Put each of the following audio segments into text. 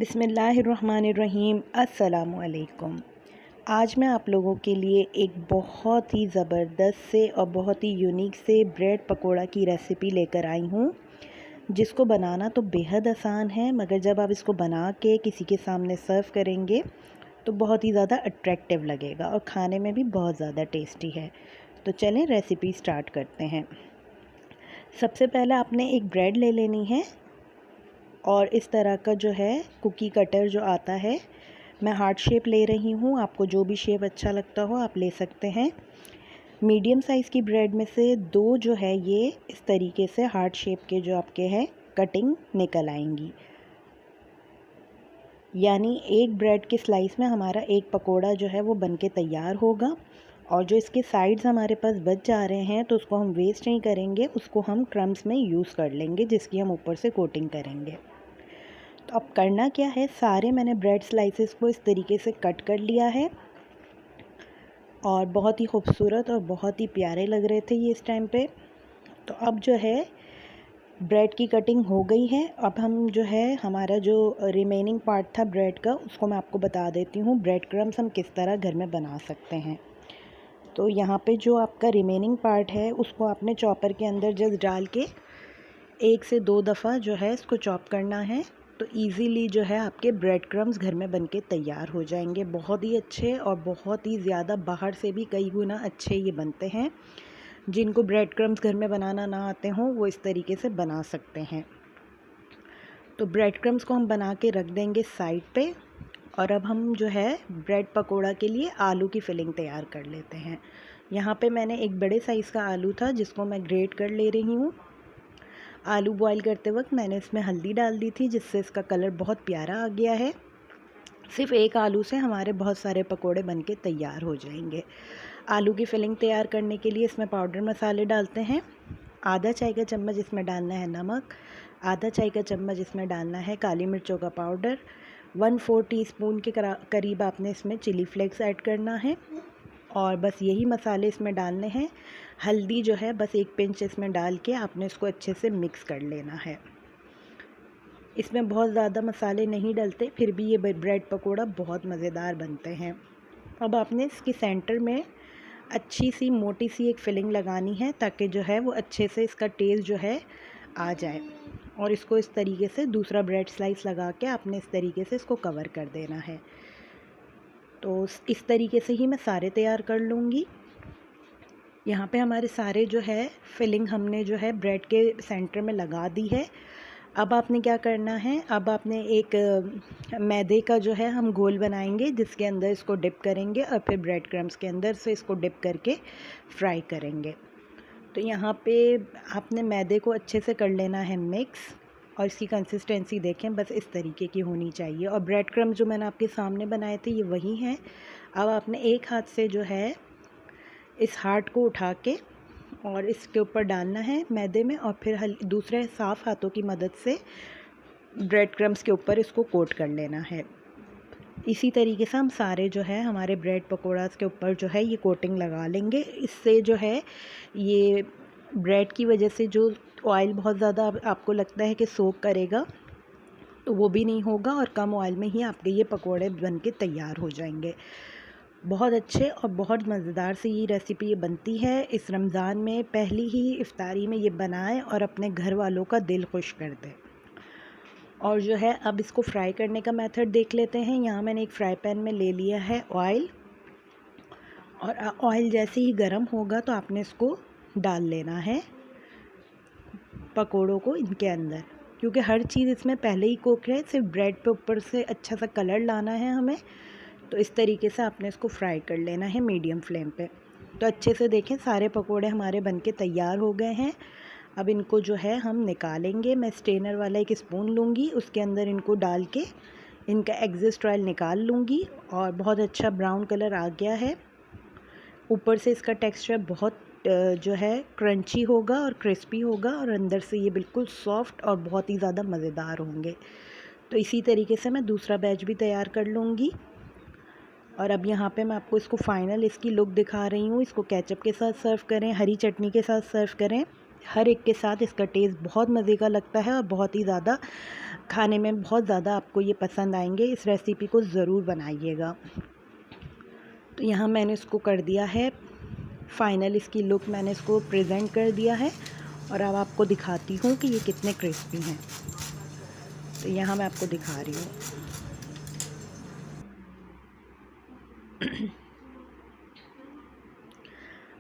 बिस्मिल्लाहिर्रहमानिर्रहीम। अस्सलामुअलैकुम। आज मैं आप लोगों के लिए एक बहुत ही ज़बरदस्त से और बहुत ही यूनिक से ब्रेड पकोड़ा की रेसिपी लेकर आई हूँ, जिसको बनाना तो बेहद आसान है, मगर जब आप इसको बना के किसी के सामने सर्व करेंगे तो बहुत ही ज़्यादा अट्रैक्टिव लगेगा और खाने में भी बहुत ज़्यादा टेस्टी है। तो चलें रेसिपी स्टार्ट करते हैं। सबसे पहले आपने एक ब्रेड ले लेनी है और इस तरह का जो है कुकी कटर जो आता है, मैं हार्ट शेप ले रही हूँ। आपको जो भी शेप अच्छा लगता हो आप ले सकते हैं। मीडियम साइज़ की ब्रेड में से दो जो है ये इस तरीके से हार्ट शेप के जो आपके हैं कटिंग निकल आएंगी, यानी एक ब्रेड के स्लाइस में हमारा एक पकोड़ा जो है वो बनके तैयार होगा। और जो इसके साइड्स हमारे पास बच जा रहे हैं तो उसको हम वेस्ट नहीं करेंगे, उसको हम क्रम्स में यूज़ कर लेंगे, जिसकी हम ऊपर से कोटिंग करेंगे। तो अब करना क्या है, सारे मैंने ब्रेड स्लाइसेस को इस तरीके से कट कर लिया है और बहुत ही खूबसूरत और बहुत ही प्यारे लग रहे थे ये इस टाइम पे। तो अब जो है ब्रेड की कटिंग हो गई है। अब हम जो है हमारा जो रिमेनिंग पार्ट था ब्रेड का, उसको मैं आपको बता देती हूँ ब्रेड क्रम्स हम किस तरह घर में बना सकते हैं। तो यहाँ पे जो आपका रिमेनिंग पार्ट है उसको आपने चॉपर के अंदर जस्ट डाल के 1 से 2 दफ़ा जो है इसको चॉप करना है, तो इजीली जो है आपके ब्रेड क्रम्स घर में बनके तैयार हो जाएंगे। बहुत ही अच्छे और बहुत ही ज़्यादा बाहर से भी कई गुना अच्छे ये बनते हैं। जिनको ब्रेड क्रम्स घर में बनाना ना आते हों वो इस तरीके से बना सकते हैं। तो ब्रेड क्रम्स को हम बना के रख देंगे साइड पे। और अब हम जो है ब्रेड पकोड़ा के लिए आलू की फिलिंग तैयार कर लेते हैं। यहाँ पे मैंने एक बड़े साइज़ का आलू था जिसको मैं ग्रेट कर ले रही हूँ। आलू बॉईल करते वक्त मैंने इसमें हल्दी डाल दी थी, जिससे इसका कलर बहुत प्यारा आ गया है। सिर्फ एक आलू से हमारे बहुत सारे पकोड़े बनके तैयार हो जाएंगे। आलू की फिलिंग तैयार करने के लिए इसमें पाउडर मसाले डालते हैं। आधा चाय का चम्मच इसमें डालना है नमक, आधा चाय का चम्मच इसमें डालना है काली मिर्चों का पाउडर, 1/4 टीस्पून के करीब आपने इसमें चिली फ्लेक्स ऐड करना है और बस यही मसाले इसमें डालने हैं। हल्दी जो है बस 1 पिंच इसमें डाल के आपने इसको अच्छे से मिक्स कर लेना है। इसमें बहुत ज़्यादा मसाले नहीं डलते, फिर भी ये ब्रेड पकोड़ा बहुत मज़ेदार बनते हैं। अब आपने इसके सेंटर में अच्छी सी मोटी सी एक फिलिंग लगानी है, ताकि जो है वो अच्छे से इसका टेस्ट जो है आ जाए। और इसको इस तरीके से दूसरा ब्रेड स्लाइस लगा के आपने इस तरीके से इसको कवर कर देना है। तो इस तरीके से ही मैं सारे तैयार कर लूँगी। यहाँ पे हमारे सारे जो है फिलिंग हमने जो है ब्रेड के सेंटर में लगा दी है। अब आपने क्या करना है, अब आपने एक मैदे का जो है हम घोल बनाएंगे, जिसके अंदर इसको डिप करेंगे और फिर ब्रेड क्रम्स के अंदर से इसको डिप करके फ्राई करेंगे। तो यहाँ पे आपने मैदे को अच्छे से कर लेना है मिक्स, और इसकी कंसिस्टेंसी देखें बस इस तरीके की होनी चाहिए। और ब्रेड क्रम्स जो मैंने आपके सामने बनाए थे ये वही हैं। अब आपने एक हाथ से जो है इस हार्ट को उठा के और इसके ऊपर डालना है मैदे में, और फिर दूसरे साफ़ हाथों की मदद से ब्रेड क्रम्स के ऊपर इसको कोट कर लेना है। इसी तरीके से हम सारे जो है हमारे ब्रेड पकोड़ास के ऊपर जो है ये कोटिंग लगा लेंगे। इससे जो है ये ब्रेड की वजह से जो ऑयल बहुत ज़्यादा आपको लगता है कि सोक करेगा, तो वो भी नहीं होगा और कम ऑयल में ही आपके ये पकोड़े बन के तैयार हो जाएंगे। बहुत अच्छे और बहुत मज़ेदार सी ये रेसिपी ये बनती है। इस रमज़ान में पहली ही इफ्तारी में ये बनाएं और अपने घर वालों का दिल खुश कर दें। और जो है अब इसको फ्राई करने का मेथड देख लेते हैं। यहाँ मैंने एक फ्राई पैन में ले लिया है ऑयल, और ऑयल जैसे ही गर्म होगा तो आपने इसको डाल लेना है पकोड़ों को इनके अंदर, क्योंकि हर चीज़ इसमें पहले ही कुक है, सिर्फ ब्रेड पे ऊपर से अच्छा सा कलर लाना है हमें। तो इस तरीके से आपने इसको फ्राई कर लेना है मीडियम फ्लेम पे। तो अच्छे से देखें सारे पकोड़े हमारे बनके तैयार हो गए हैं। अब इनको जो है हम निकालेंगे। मैं स्ट्रेनर वाला एक स्पून लूँगी, उसके अंदर इनको डाल के इनका एग्जिस्ट ऑयल निकाल लूँगी। और बहुत अच्छा ब्राउन कलर आ गया है। ऊपर से इसका टेक्सचर बहुत जो है क्रंची होगा और क्रिस्पी होगा, और अंदर से ये बिल्कुल सॉफ्ट और बहुत ही ज़्यादा मज़ेदार होंगे। तो इसी तरीके से मैं दूसरा बैच भी तैयार कर लूँगी। और अब यहाँ पे मैं आपको इसको फाइनल इसकी लुक दिखा रही हूँ। इसको केचप के साथ सर्व करें, हरी चटनी के साथ सर्व करें, हर एक के साथ इसका टेस्ट बहुत मज़े का लगता है और बहुत ही ज़्यादा खाने में बहुत ज़्यादा आपको ये पसंद आएंगे। इस रेसिपी को ज़रूर बनाइएगा। तो यहाँ मैंने इसको कर दिया है फाइनल, इसकी लुक मैंने इसको प्रेजेंट कर दिया है और अब आपको दिखाती हूँ कि ये कितने क्रिस्पी हैं। तो यहाँ मैं आपको दिखा रही हूँ।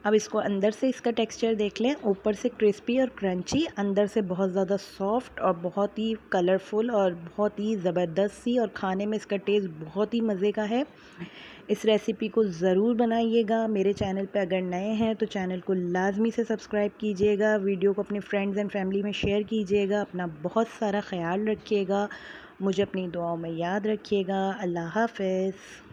अब इसको अंदर से इसका टेक्सचर देख लें, ऊपर से क्रिस्पी और क्रंची, अंदर से बहुत ज़्यादा सॉफ्ट और बहुत ही कलरफुल और बहुत ही ज़बरदस्त सी, और खाने में इसका टेस्ट बहुत ही मज़े का है। इस रेसिपी को ज़रूर बनाइएगा। मेरे चैनल पे अगर नए हैं तो चैनल को लाजमी से सब्सक्राइब कीजिएगा, वीडियो को अपने फ्रेंड्स एंड फैमिली में शेयर कीजिएगा। अपना बहुत सारा ख्याल रखिएगा, मुझे अपनी दुआओं में याद रखिएगा। अल्लाह हाफ़िज़।